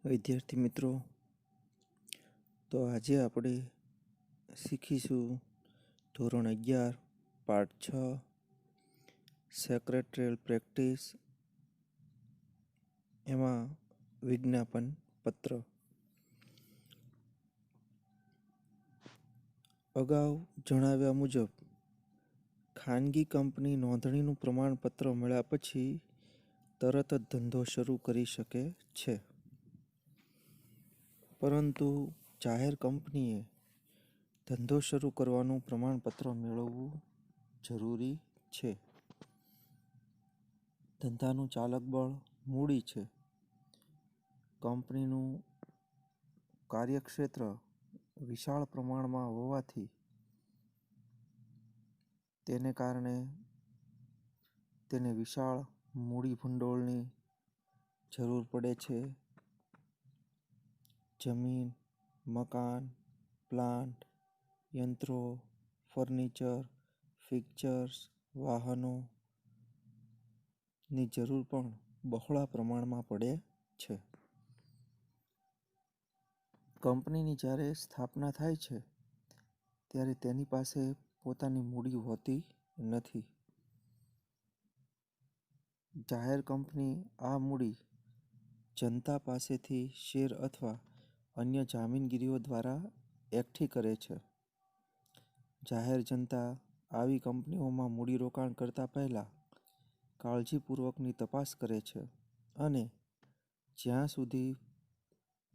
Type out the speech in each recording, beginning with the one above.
વિદ્યાર્થી મિત્રો, તો આજે આપણે શીખીશું ધોરણ 11 પાઠ 6 સેક્રેટરીયલ પ્રેક્ટિસ, એમાં વિજ્ઞાપન પત્ર. અગાઉ જણાવ્યા મુજબ ખાનગી કંપની નોંધણીનું પ્રમાણપત્ર મળ્યા પછી તરત જ ધંધો શરૂ કરી શકે છે, પરંતુ જાહેર કંપનીએ ધંધો શરૂ કરવાનું પ્રમાણપત્ર મેળવવું જરૂરી છે. ધંધાનું ચાલક બળ મૂડી છે. કંપનીનું કાર્યક્ષેત્ર વિશાળ પ્રમાણમાં હોવાથી તેને કારણે તેને વિશાળ મૂડી ભંડોળની જરૂર પડે છે. જમીન, મકાન, પ્લાન્ટ, યંત્રો, ફર્નિચર, ફિક્ચર્સ, વાહનોની જરૂર પણ બહોળા પ્રમાણમાં પડે છે. કંપનીની જ્યારે સ્થાપના થાય છે ત્યારે તેની પાસે પોતાની મૂડી હોતી નથી. જાહેર કંપની આ મૂડી જનતા પાસેથી શેર અથવા અન્ય જામીનગીરીઓ દ્વારા એકઠી કરે છે. જાહેર જનતા આવી કંપનીઓમાં મૂડીરોકાણ કરતા પહેલા કાળજીપૂર્વકની તપાસ કરે છે અને જ્યાં સુધી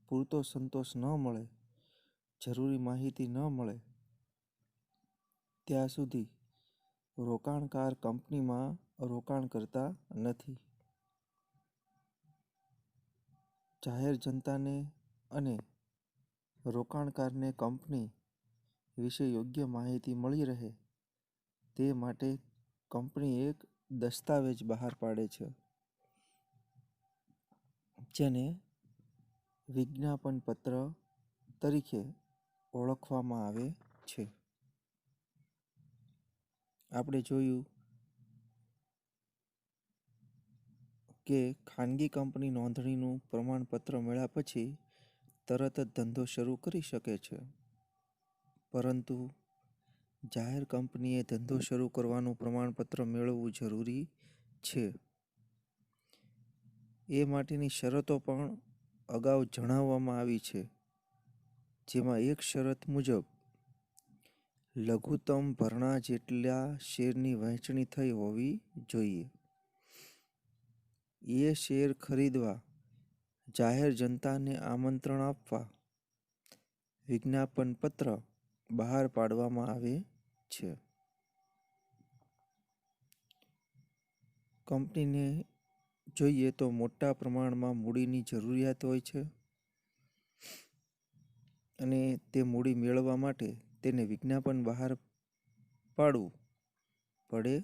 પૂરતો સંતોષ ન મળે, જરૂરી માહિતી ન મળે, ત્યાં સુધી રોકાણકાર કંપનીમાં રોકાણ કરતા નથી. જાહેર જનતાને અને રોકાણકારને કંપની વિશે યોગ્ય માહિતી મળી રહે તે માટે કંપની એક દસ્તાવેજ બહાર પાડે છે, જેને વિજ્ઞાપન પત્ર તરીકે ઓળખવામાં આવે છે. આપણે જોયું કે ખાનગી કંપની નોંધણીનું પ્રમાણપત્ર મળ્યા પછી તરત જ ધંધો શરૂ કરી શકે છે, પરંતુ જાહેર કંપનીએ ધંધો શરૂ કરવાનું પ્રમાણપત્ર મેળવવું જરૂરી છે. એ માટેની શરતો પણ અગાઉ જણાવવામાં આવી છે, જેમાં એક શરત મુજબ લઘુત્તમ ભરણા જેટલા શેરની વહેંચણી થઈ હોવી જોઈએ. એ શેર ખરીદવા જાહેર જનતાને આમંત્રણ આપવા વિજ્ઞાપન પત્ર બહાર પાડવામાં આવે છે. કંપનીને જોઈએ તો મોટા પ્રમાણમાં મૂડીની જરૂરિયાત હોય છે અને તે મૂડી મેળવવા માટે તેને વિજ્ઞાપન બહાર પાડવું પડે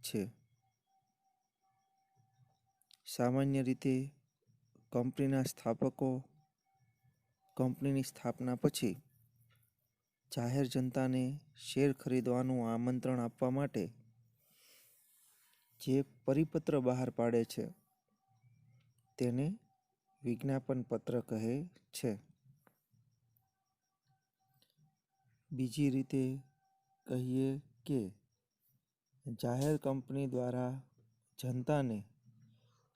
છે. સામાન્ય રીતે કંપનીના સ્થાપકો કંપનીની સ્થાપના પછી જાહેર જનતાને શેર ખરીદવાનું આમંત્રણ આપવા માટે જે પરિપત્ર બહાર પાડે છે તેને વિજ્ઞાપન પત્ર કહે છે. બીજી રીતે કહીએ કે જાહેર કંપની દ્વારા જનતાને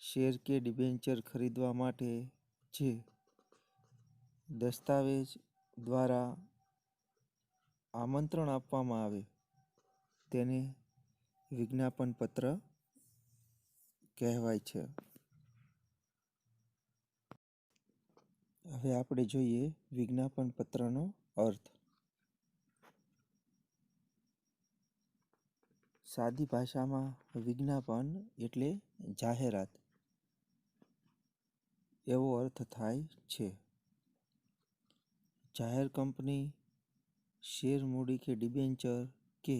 શેર કે ડિબેન્ચર ખરીદવા માટે જે દસ્તાવેજ દ્વારા આમંત્રણ આપવામાં આવે તેને વિજ્ઞાપન પત્ર કહેવાય છે. હવે આપણે જોઈએ વિજ્ઞાપન પત્રનો અર્થ. સાદી ભાષામાં વિજ્ઞાપન એટલે જાહેરાત એવો અર્થ થાય છે. જાહેર કંપની શેર, મૂડી કે ડિબેન્ચર કે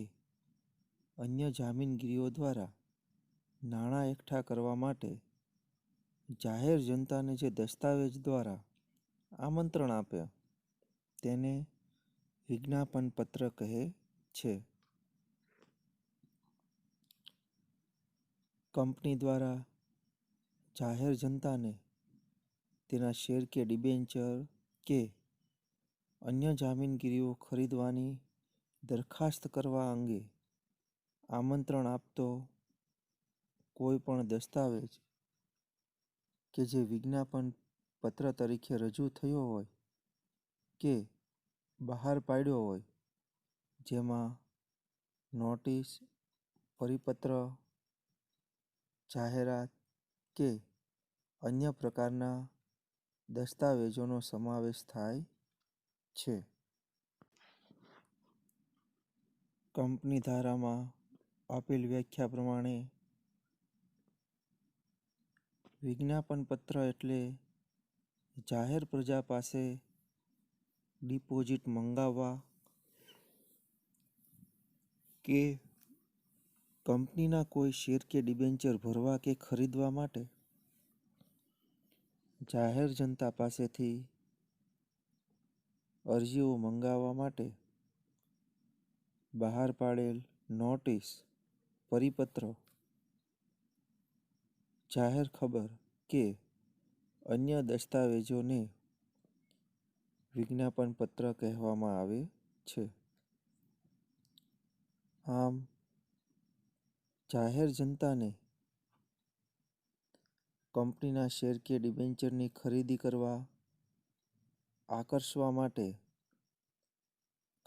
અન્ય જામીનગીરીઓ દ્વારા નાણાં એકઠા કરવા માટે જાહેર જનતાને જે દસ્તાવેજ દ્વારા આમંત્રણ આપે તેને વિજ્ઞાપન પત્ર કહે છે. કંપની દ્વારા જાહેર જનતાને તેના શેર કે ડિબેન્ચર કે અન્ય જામીનગીરીઓ ખરીદવાની દરખાસ્ત કરવા અંગે આમંત્રણ આપતો કોઈ પણ દસ્તાવેજ કે જે વિજ્ઞાપન પત્ર તરીકે રજૂ થયો હોય કે બહાર પાડ્યો હોય, જેમાં નોટિસ, પરિપત્ર, જાહેરાત કે અન્ય પ્રકારના દસ્તાવેજોનો સમાવેશ થાય છે. કંપની ધારામાં આપેલ વ્યાખ્યા પ્રમાણે વિજ્ઞાપન પત્ર એટલે જાહેર પ્રજા પાસે ડિપોઝિટ મંગાવવા કે કંપનીના કોઈ શેર કે ડિબેન્ચર ભરવા કે ખરીદવા માટે જાહેર જનતા પાસેથી અરજીઓ મંગાવવા માટે બહાર પાડેલ નોટિસ, પરિપત્ર, જાહેર ખબર કે અન્ય દસ્તાવેજોને વિજ્ઞાપન પત્ર કહેવામાં આવે છે. આમ જાહેર જનતાને કંપનીના શેર કે ડિબેન્ચરની ખરીદી કરવા આકર્ષવા માટે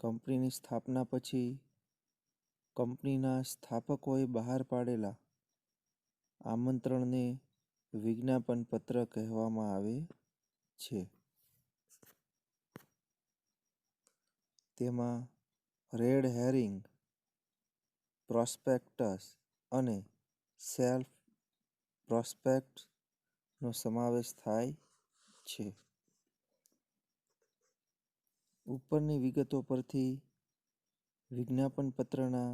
કંપનીની સ્થાપના પછી કંપનીના સ્થાપકોએ બહાર પાડેલા આમંત્રણને વિજ્ઞાપન પત્ર કહેવામાં આવે છે. તેમાં રેડ હેરિંગ, પ્રોસ્પેક્ટસ અને સેલ્ફ પ્રોસ્પેક્ટનો સમાવેશ થાય છે. ઉપરની વિગતો પરથી વિજ્ઞાપન પત્રના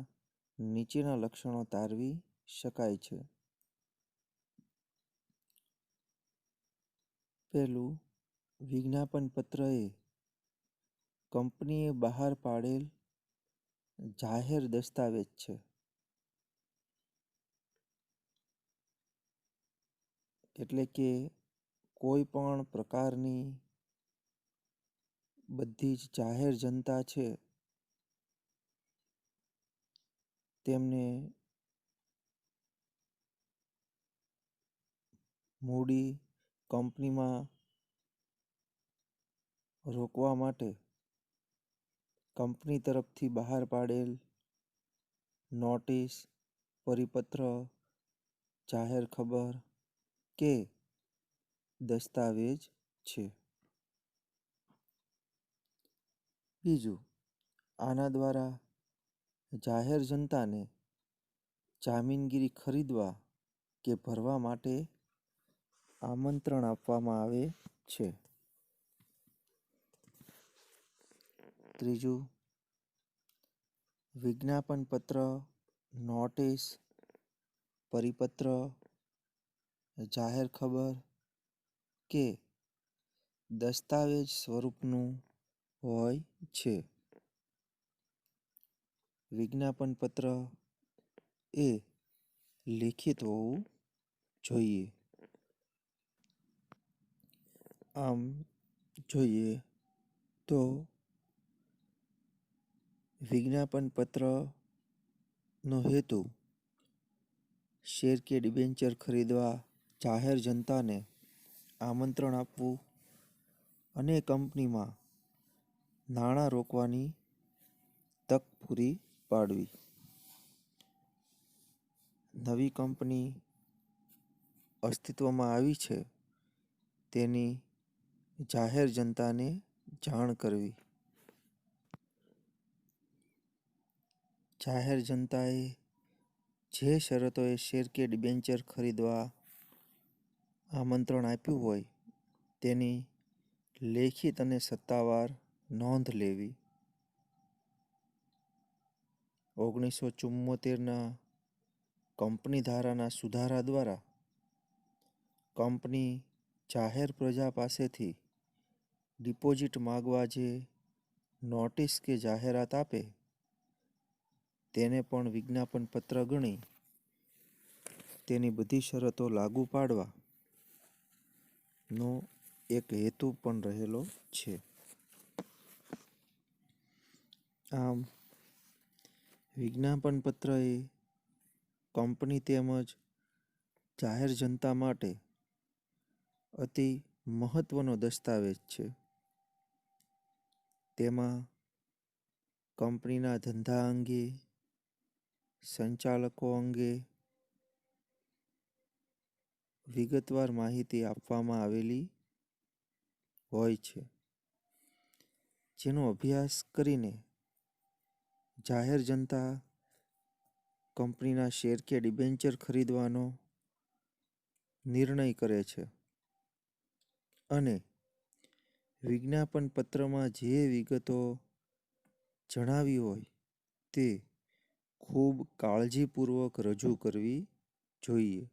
નીચેના લક્ષણો તારવી શકાય છે. પહેલું, વિજ્ઞાપન પત્ર એ કંપનીએ બહાર પાડેલ જાહેર દસ્તાવેજ છે. એટલે કે કોઈ પણ પ્રકારની બધી જ જાહેર જનતા છે તેમને મૂડી કંપનીમાં રોકવા માટે કંપની તરફથી બહાર પાડેલ નોટિસ, પરિપત્ર, જાહેર ખબર કે દસ્તાવેજ છે. બીજું, આના દ્વારા જાહેર જનતાને જામીનગીરી ખરીદવા કે ભરવા માટે આમંત્રણ આપવામાં આવે છે. ત્રીજું, વિજ્ઞાપન પત્ર, નોટિસ, પરિપત્ર, જાહેર ખબર કે દસ્તાવેજ સ્વરૂપનું હોય છે. વિજ્ઞાપન પત્ર એ લિખિત હોવું જોઈએ. આમ જોઈએ તો વિજ્ઞાપન પત્રનો હેતુ શેર કે ડિબેન્ચર ખરીદવા જાહેર જનતાને આમંત્રણ આપવું અને કંપનીમાં નાણાં રોકવાની તક પૂરી પાડવી. નવી કંપની અસ્તિત્વમાં આવી છે તેની જાહેર જનતાને જાણ કરવી. જાહેર જનતાએ જે શરતોએ શેર કે ડિબેન્ચર ખરીદવા આમંત્રણ આપ્યું હોય તેની લેખિત અને સત્તાવાર નોંધ લેવી. 1974ના કંપની ધારાના સુધારા દ્વારા કંપની જાહેર પ્રજા પાસેથી ડિપોઝિટ માગવા જે નોટિસ કે જાહેરાત આપે તેને પણ વિજ્ઞાપન પત્ર ગણી તેની બધી શરતો લાગુ પાડવાનો એક હેતુ પણ રહેલો છે. આમ વિજ્ઞાપન પત્ર એ કંપની તેમજ જાહેર જનતા માટે અતિ મહત્વનો દસ્તાવેજ છે. તેમાં કંપનીના ધંધા અંગે, સંચાલકો અંગે વિગતવાર માહિતી આપવામાં આવેલી હોય છે, જેનો અભ્યાસ કરીને જાહેર જનતા કંપનીના શેર કે ડિબેન્ચર ખરીદવાનો નિર્ણય કરે છે અને વિજ્ઞાપન પત્રમાં જે વિગતો જણાવી હોય તે ખૂબ કાળજીપૂર્વક રજૂ કરવી જોઈએ.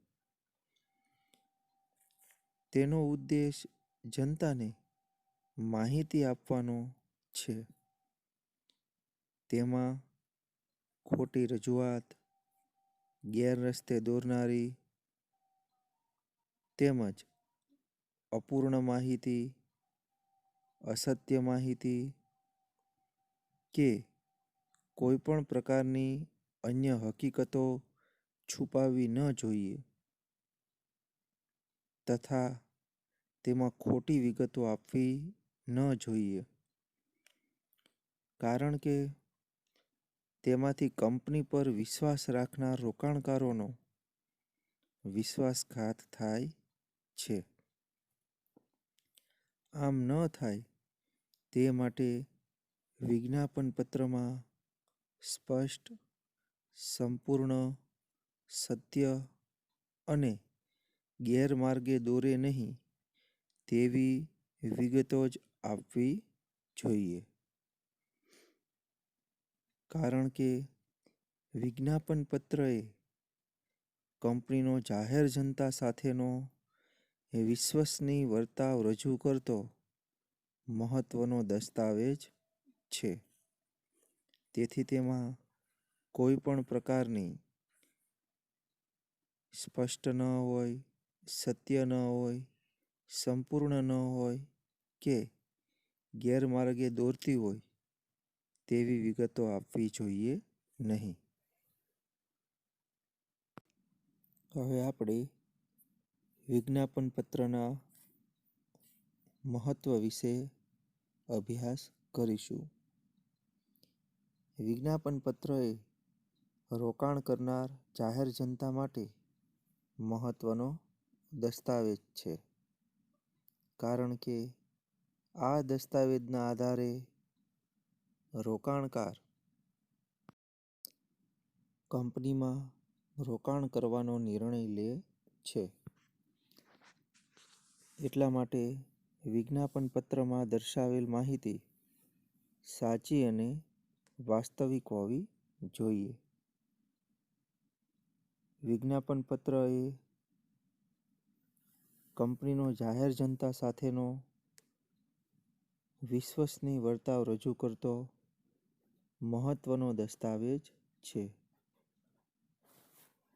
તેનો ઉદ્દેશ જનતાને માહિતી આપવાનો છે. તેમાં ખોટી રજૂઆત, ગેરરસ્તે દોરનારી તેમજ અપૂર્ણ માહિતી, અસત્ય માહિતી કે કોઈ પણ પ્રકારની અન્ય હકીકતો છુપાવવી ન જોઈએ તથા તેમાં ખોટી વિગતો આપવી ન જોઈએ, કારણ કે તેમાંથી કંપની પર વિશ્વાસ રાખનાર રોકાણકારોનો વિશ્વાસઘાત થાય છે. આમ ન થાય તે માટે વિજ્ઞાપન પત્રમાં સ્પષ્ટ, સંપૂર્ણ, સત્ય અને ગેરમાર્ગે દોરે નહીં તેવી વિગતો જ આપવી જોઈએ, કારણ કે વિજ્ઞાપન પત્ર એ કંપનીનો જાહેર જનતા સાથેનો વિશ્વસનીય વર્તાવ રજૂ કરતો મહત્વનો દસ્તાવેજ છે. તેથી તેમાં કોઈ પણ પ્રકારની સ્પષ્ટ ન હોય, સત્ય ન હોય, સંપૂર્ણ ન હોય કે ગેરમાર્ગે દોરતી હોય તેવી વિગતો આપવી જોઈએ નહીં. હવે આપણે વિજ્ઞાપન પત્રના મહત્વ વિશે અભ્યાસ કરીશું. વિજ્ઞાપન પત્ર એ રોકાણ કરનાર જાહેર જનતા માટે મહત્વનો દસ્તાવેજ છે, કારણ કે આ દસ્તાવેજના આધારે રોકાણકાર કંપનીમાં રોકાણ કરવાનો નિર્ણય લે છે. એટલા માટે વિજ્ઞાપન પત્રમાં દર્શાવેલ માહિતી સાચી અને વાસ્તવિક હોવી જોઈએ. વિજ્ઞાપન પત્ર એ કંપનીનો જાહેર જનતા સાથેનો વિશ્વસનીય વર્તાવ રજૂ કરતો મહત્વનો દસ્તાવેજ છે.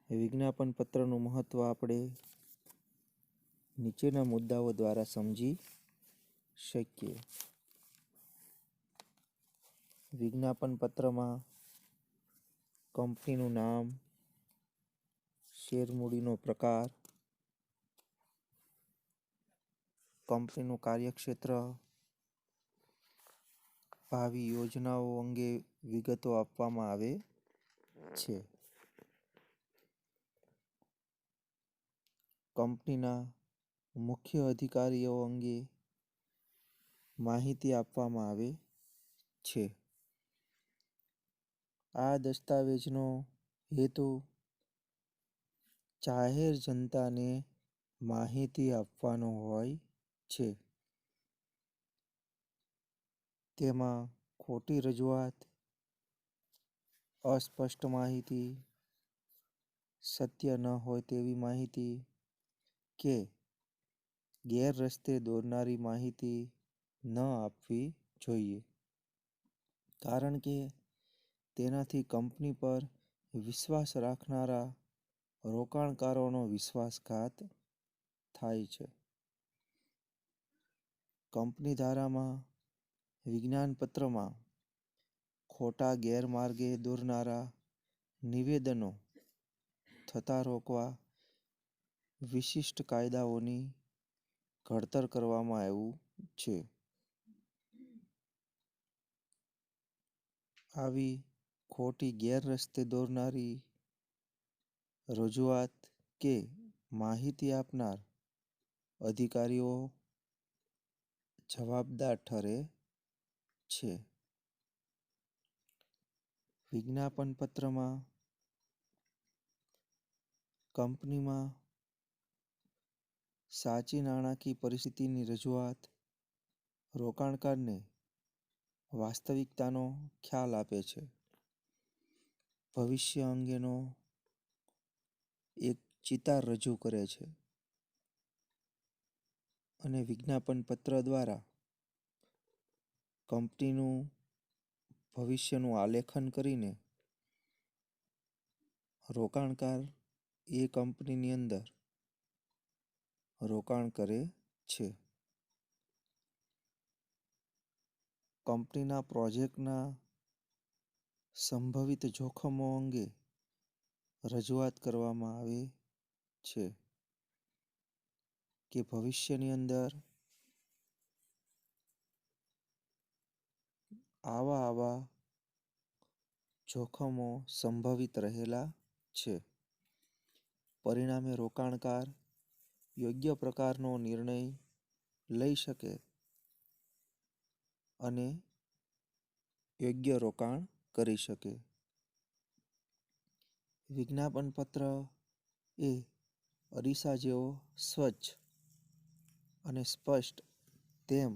વિજ્ઞાપન પત્રનું મહત્વ આપણે નીચેના મુદ્દાઓ દ્વારા સમજી શકીએ. વિજ્ઞાપન પત્રમાં કંપનીનું નામ, શેર મૂડીનો પ્રકાર, કંપનીનું કાર્યક્ષેત્ર, ભાવિ યોજનાઓ અંગે વિગતો આપવામાં આવે છે. કંપનીના મુખ્ય અધિકારીઓ અંગે માહિતી આપવામાં આવે છે. આ દસ્તાવેજનો હેતુ જાહેર જનતાને માહિતી આપવાનો હોય છે. તેમાં ખોટી રજૂઆત, અસ્પષ્ટ માહિતી, સત્ય ન હોય તેવી માહિતી કે ગેરરસ્તે દોરનારી માહિતી ન આપવી જોઈએ, કારણ કે તેનાથી કંપની પર વિશ્વાસ રાખનારા રોકાણકારોનો વિશ્વાસઘાત થાય છે. કંપની ધારામાં વિજ્ઞાનપત્રમાં ખોટા ગેરમાર્ગે દોરનારા નિવેદનો થતા રોકવા વિશિષ્ટ કાયદાઓની ઘડતર કરવામાં આવ્યું છે. આવી ખોટી ગેરરસ્તે દોરનારી રજૂઆત કે માહિતી આપનાર અધિકારીઓ જવાબદાર ઠરે છે. વિજ્ઞાપન પત્રમાં કંપનીમાં સાચી નાણાકીય પરિસ્થિતિની રજૂઆત રોકાણકારને વાસ્તવિકતાનો ખ્યાલ આપે છે. ભવિષ્ય અંગેનો એક ચિતાર રજૂ કરે છે અને વિજ્ઞાપન પત્ર દ્વારા કંપનીનું ભવિષ્યનું આલેખન કરીને રોકાણકાર એ કંપનીની અંદર રોકાણ કરે છે. કંપનીના પ્રોજેક્ટના સંભવિત જોખમો અંગે રજૂઆત કરવામાં આવે છે કે ભવિષ્યની અંદર આવા જોખમો સંભવિત રહેલા છે. પરિણામે રોકાણકાર યોગ્ય પ્રકારનો નિર્ણય લઈ શકે અને યોગ્ય રોકાણ કરી શકે. વિજ્ઞાપન પત્ર એ અરીસા જેવો સ્વચ્છ અને સ્પષ્ટ તેમ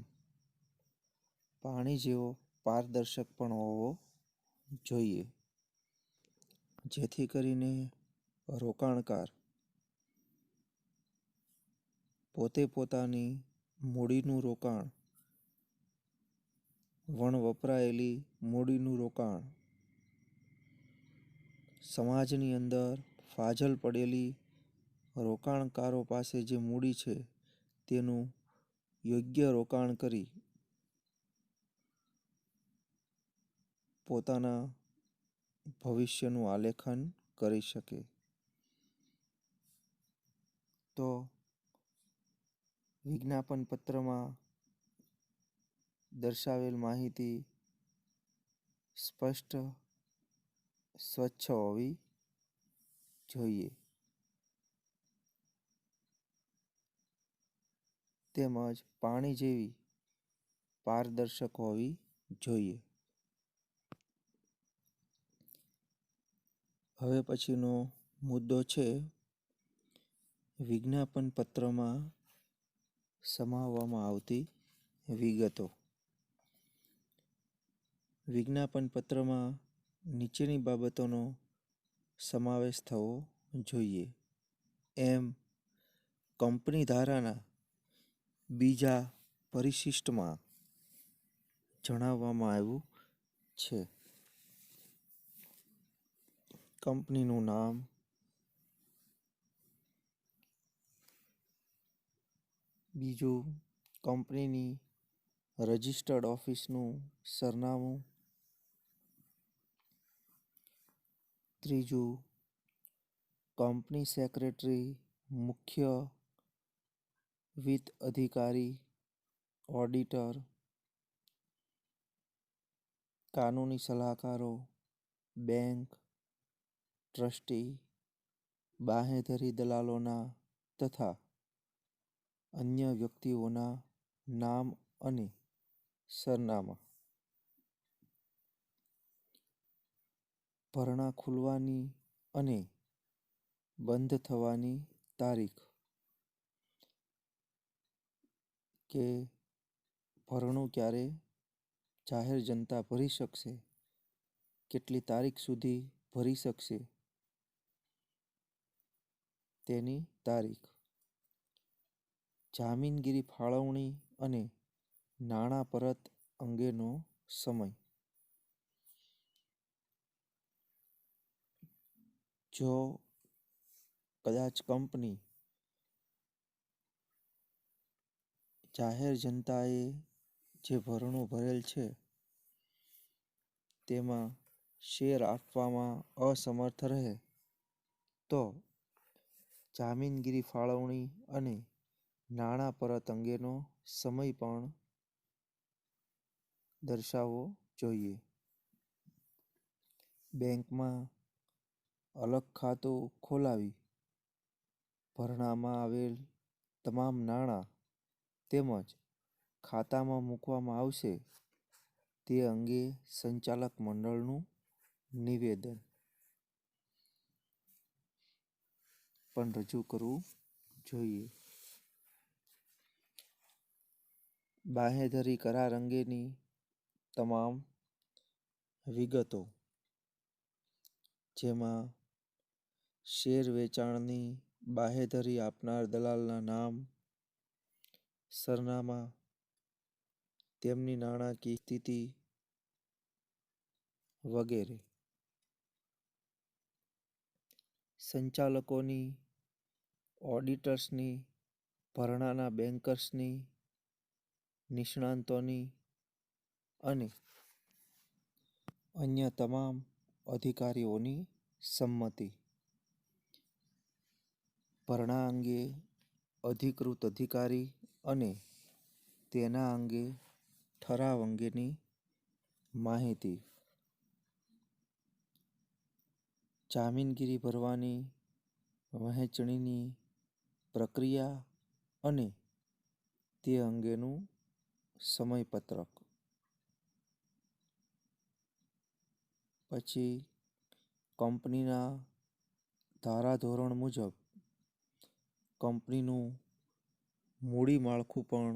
પાણી જેવો પારદર્શક પણ હોવો જોઈએ, જેથી કરીને રોકાણકાર પોતે પોતાની મૂડીનું રોકાણ, વપરાયેલી મૂડીનું રોકાણ, સમાજની અંદર ફાજલ પડેલી રોકાણકારો પાસે જે મૂડી છે તેનું યોગ્ય રોકાણ કરી પોતાના ભવિષ્યનું આલેખન કરી શકે. તો વિજ્ઞાપન પત્રમાં દર્શાવેલ માહિતી સ્પષ્ટ, સ્વચ્છ હોવી જોઈએ. તેમજ પાણી જેવી પારદર્શક હોવી જોઈએ. હવે પછીનો મુદ્દો છે વિજ્ઞાપન પત્રમાં સમાવવામાં આવતી વિગતો. વિજ્ઞાપન પત્રમાં નીચેની બાબતોનો સમાવેશ થવો જોઈએ. એમ કંપની ધારાના બીજા પરિશિષ્ટમાં જણાવવામાં આવ્યું છે. કંપનીનું નામ, બીજું કંપનીની રજિસ્ટર્ડ ઓફિસનું સરનામું, ત્રીજું કંપની સેક્રેટરી, મુખ્ય વિત્ત અધિકારી, ઓડિટર, કાનૂની સલાહકારો, બેંક, ટ્રસ્ટી, બાંહેધરી દલાલોના તથા અન્ય વ્યક્તિઓના નામ અને સરનામા, ભરણા ખુલવાની અને બંધ થવાની તારીખ, કે ભરણું ક્યારે જાહેર જનતા ભરી શકશે, કેટલી તારીખ સુધી ભરી શકશે તેની તારીખ, જામીનગીરી ફાળવણી અને નાણાં પરત અંગેનો સમય, જો કદાચ કંપની જાહેર જનતાએ જે ભરણો ભરેલ છે તેમાં શેર આપવામાં અસમર્થ રહે તો જામીનગીરી ફાળવણી અને નાણાં પરત અંગેનો સમય પણ દર્શાવવો જોઈએ. બેંકમાં અલગ ખાતું ખોલાવી ભરણામાં આવેલ તમામ નાણાં તેમજ ખાતામાં મૂકવામાં આવશે તે અંગે સંચાલક મંડળનું નિવેદન પણ રજૂ કરવું જોઈએ. બાંહેધરી કરાર અંગેની તમામ વિગતો જેમાં શેર વેચાણની બાંહેધરી આપનાર દલાલના નામ, સરનામા, તેમની નાણાકીય સ્થિતિ વગેરે. સંચાલકોની, ઓડિટર્સની, ભરણાના બેન્કર્સની, નિષ્ણાંતોની અને અન્ય તમામ અધિકારીઓની સંમતિ. ભરણા અંગે અધિકૃત અધિકારી અને તેના અંગે ઠરાવ અંગેની માહિતી. જામીનગીરી ભરવાની વહેંચણીની પ્રક્રિયા અને તે અંગેનું સમયપત્રક. પછી કંપનીના ધારાધોરણ મુજબ કંપનીનું મૂડી માળખું પણ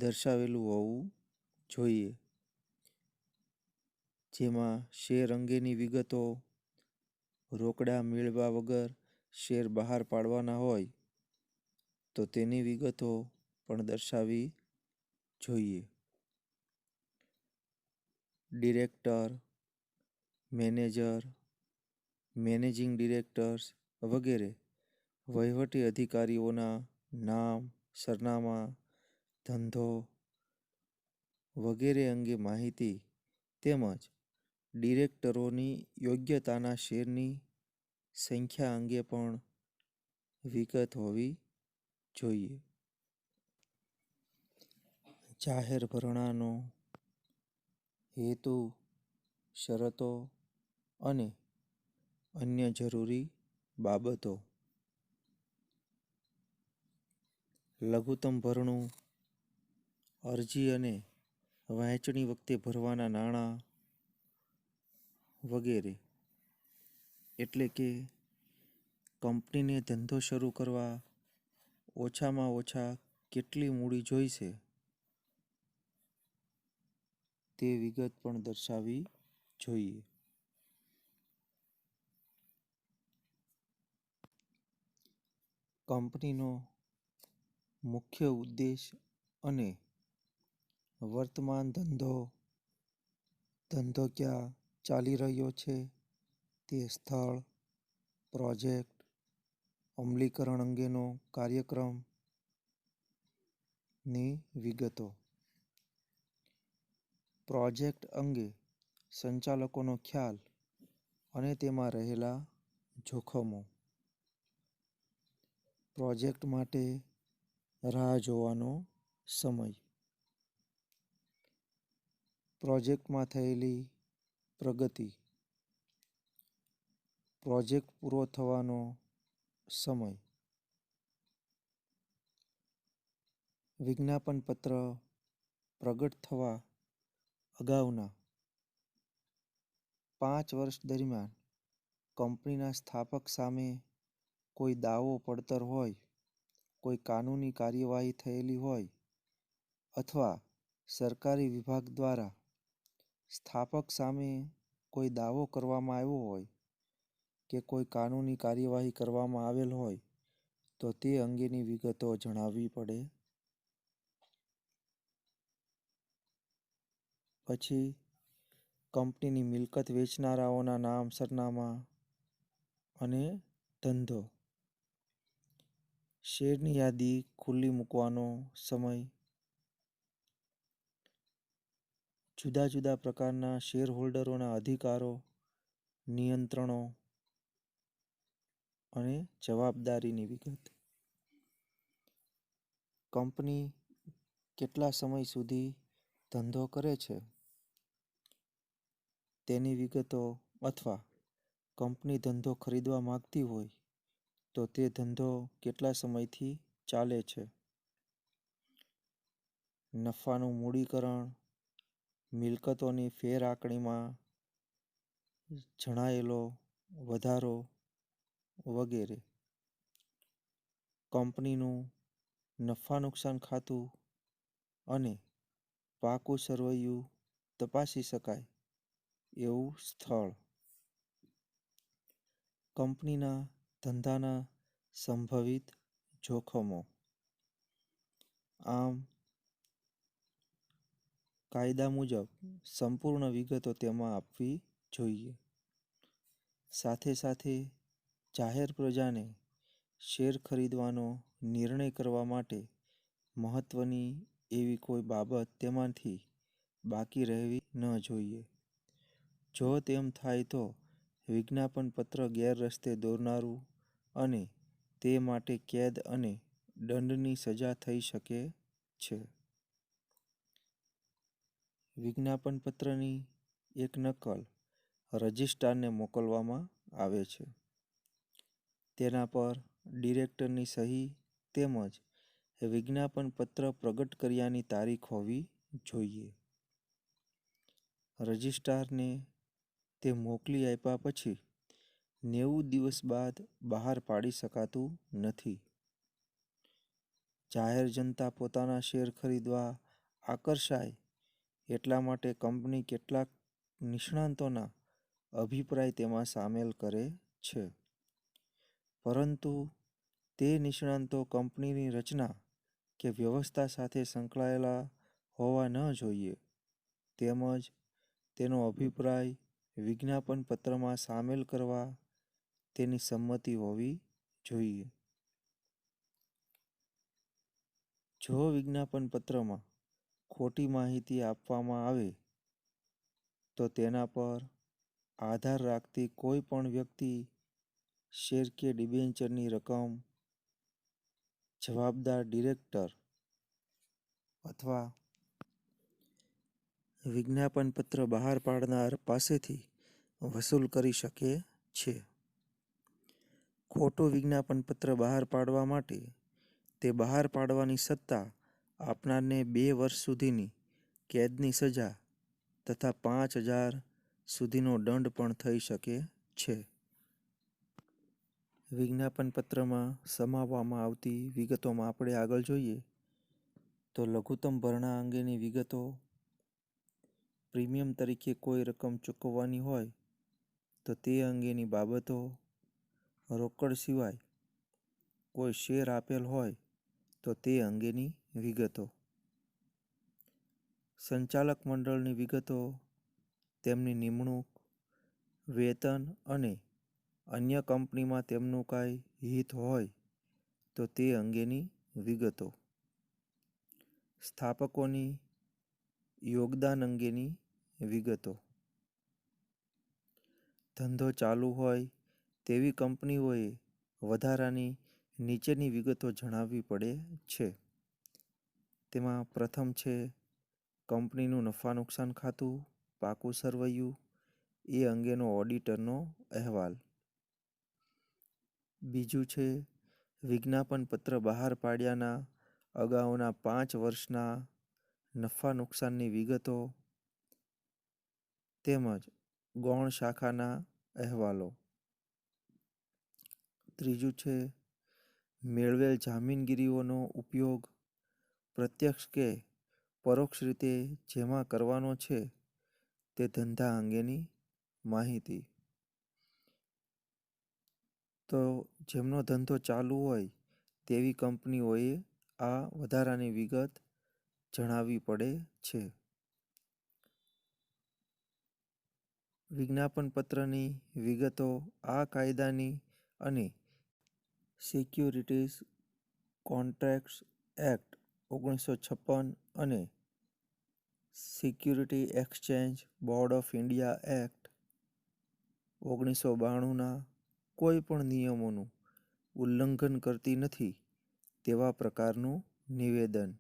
દર્શાવેલું હોવું જોઈએ. જેમાં શેર અંગેની વિગતો, રોકડા મેળવ્યા વગર શેર બહાર પાડવાના હોય તો તેની વિગતો પણ દર્શાવવી જોઈએ. ડિરેક્ટર, મેનેજર, મેનેજિંગ ડિરેક્ટર્સ વગેરે વહીવટી અધિકારીઓના નામ, સરનામા, ધંધો વગેરે અંગે માહિતી તેમજ ડિરેક્ટરોની યોગ્યતાના શેરની સંખ્યા અંગે પણ વિગત હોવી જોઈએ. જાહેર ભરણાનો હેતુ, શરતો અને અન્ય જરૂરી બાબતો. લઘુત્તમ ભરણું અરજી અને વહેંચણી વખતે ભરવાના નાણાં વગેરે. એટલે કે કંપનીને ધંધો શરૂ કરવા ઓછામાં ઓછા કેટલી મૂડી જોઈશે તે વિગત પણ દર્શાવવી જોઈએ. કંપનીનો મુખ્ય ઉદ્દેશ અને વર્તમાન ધંધો ક્યાં ચાલી રહ્યો છે તે સ્થળ, પ્રોજેક્ટ, અમલીકરણ અંગેનો કાર્યક્રમની વિગતો. પ્રોજેક્ટ અંગે સંચાલકોનો ખ્યાલ અને તેમાં રહેલા જોખમો. પ્રોજેક્ટ માટે રાહ જોવાનો સમય. પ્રોજેક્ટમાં થયેલી પ્રગતિ. પ્રોજેક્ટ પૂરો થવાનો સમય. વિજ્ઞાપન પત્ર પ્રગટ થવા અગાઉના 5 વર્ષ દરમિયાન કંપનીના સ્થાપક સામે કોઈ દાવો પડતર હોય, કોઈ કાનૂની કાર્યવાહી થયેલી હોય અથવા સરકારી વિભાગ દ્વારા સ્થાપક સામે કોઈ દાવો કરવામાં આવ્યો હોય કે કોઈ કાનૂની કાર્યવાહી કરવામાં આવેલ હોય તો તે અંગેની વિગતો જણાવવી પડે. પછી કંપનીની મિલકત વેચનારાઓના નામ, સરનામા અને ધંધો. શેરની યાદી ખુલ્લી મૂકવાનો સમય, જુદા જુદા પ્રકારના શેર હોલ્ડરોના અધિકારો, નિયંત્રણો અને જવાબદારીની વિગત. કંપની કેટલા સમય સુધી ધંધો કરે છે તેની વિગતો, અથવા કંપની ધંધો ખરીદવા માંગતી હોય તો તે ધંધો કેટલા સમયથી ચાલે છે. નફાનું મૂડીકરણ, મિલકતોની ફેર આંકણીમાં જણાયેલો વધારો વગેરે. કંપનીનું નફા નુકસાન ખાતું અને પાકું સરવૈયું તપાસી શકાય એવું સ્થળ. કંપનીના ધંધાના સંભવિત જોખમો. આમ કાયદા મુજબ સંપૂર્ણ વિગતો તેમાં આપવી જોઈએ. સાથે સાથે જાહેર પ્રજાને શેર ખરીદવાનો નિર્ણય કરવા માટે મહત્વની એવી કોઈ બાબત તેમાંથી બાકી રહેવી ન જોઈએ. જો તેમ થાય તો વિજ્ઞાપન પત્ર ગેરરસ્તે દોરનારું અને તે માટે કેદ અને દંડની સજા થઈ શકે છે. વિજ્ઞાપન પત્રની એક નકલ રજિસ્ટ્રારને મોકલવામાં આવે છે. તેના પર ડિરેક્ટરની સહી તેમજ વિજ્ઞાપન પત્ર પ્રગટ કર્યાની તારીખ હોવી જોઈએ. રજિસ્ટ્રારને તે મોકલી આપ્યા પછી 90 દિવસ બાદ બહાર પાડી શકાતું નથી. જાહેર જનતા પોતાના શેર ખરીદવા આકર્ષાય એટલા માટે કંપની કેટલાક નિષ્ણાંતોના અભિપ્રાય તેમાં સામેલ કરે છે. પરંતુ તે નિષ્ણાંતો કંપનીની રચના કે વ્યવસ્થા સાથે સંકળાયેલા હોવા ન જોઈએ, તેમજ તેનો અભિપ્રાય વિજ્ઞાપન પત્રમાં સામેલ કરવા તેની સંમતિ હોવી જોઈએ. જો વિજ્ઞાપન પત્રમાં ખોટી માહિતી આપવામાં આવે તો તેના પર આધાર રાખતી કોઈ પણ વ્યક્તિ શેર કે ડિબેન્ચરની રકમ જવાબદાર ડિરેક્ટર અથવા વિજ્ઞાપન પત્ર બહાર પાડનાર પાસેથી વસૂલ કરી શકે છે. ખોટું વિજ્ઞાપન પત્ર બહાર પાડવા માટે તે બહાર પાડવાની સત્તા આપનારને 2 વર્ષ સુધીની કેદની સજા તથા 5,000 સુધીનો દંડ પણ થઈ શકે છે. વિજ્ઞાપન પત્રમાં સમાવવામાં આવતી વિગતોમાં આપણે આગળ જોઈએ તો લઘુત્તમ ભરણા અંગેની વિગતો, પ્રીમિયમ તરીકે કોઈ રકમ ચૂકવવાની હોય તો તે અંગેની બાબતો, રોકડ સિવાય કોઈ શેર આપેલ હોય તો તે અંગેની વિગતો, સંચાલક મંડળની વિગતો, તેમની નિમણૂક, વેતન અને અન્ય કંપનીમાં તેમનું કાંઈ હિત હોય તો તે અંગેની વિગતો, સ્થાપકોની યોગદાન અંગેની વિગતો. ધંધો ચાલુ હોય તેવી કંપનીઓએ વધારાની નીચેની વિગતો જણાવવી પડે છે. તેમાં પ્રથમ છે કંપનીનું નફા નુકસાન ખાતું, પાકું સરવૈયું એ અંગેનો ઓડિટરનો અહેવાલ. બીજું છે વિજ્ઞાપન પત્ર બહાર પાડ્યાના અગાઉના 5 વર્ષના નફા નુકસાનની વિગતો તેમજ ગૌણ શાખાના અહેવાલો. ત્રીજું છે મેળવેલ જામીનગીરીઓનો ઉપયોગ પ્રત્યક્ષ કે પરોક્ષ રીતે જેમાં કરવાનો છે તે ધંધા અંગેની માહિતી. તો જેમનો ધંધો ચાલુ હોય તેવી કંપનીઓએ આ વધારાની વિગત જણાવવી પડે છે. વિજ્ઞાપન પત્રની વિગતો આ કાયદાની અને સિક્યુરિટીઝ કોન્ટ્રાક્ટ્સ એક્ટ 1956 અને security exchange board of India act 1992ના કોઈ પણ નિયમોનું ઉલ્લંઘન કરતી નથી તેવા પ્રકારનું નિવેદન.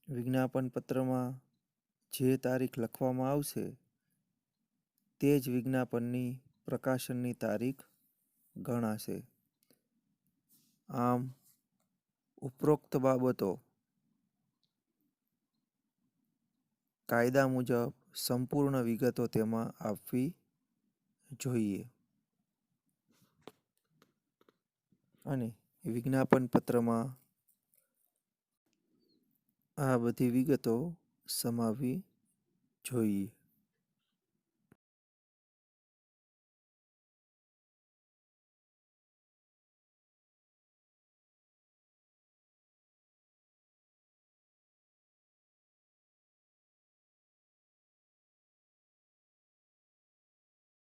વિજ્ઞાપન પત્રમાં જે તારીખ લખવામાં આવશે તે જ વિજ્ઞાપનની પ્રકાશનની તારીખ ગણાશે. આમ ઉપરોક્ત બાબતો કાયદા મુજબ સંપૂર્ણ વિગતો તેમાં આપવી જોઈએ. અને વિજ્ઞાપન પત્રમાં આ બધી વિગતો સમાવવી જોઈએ.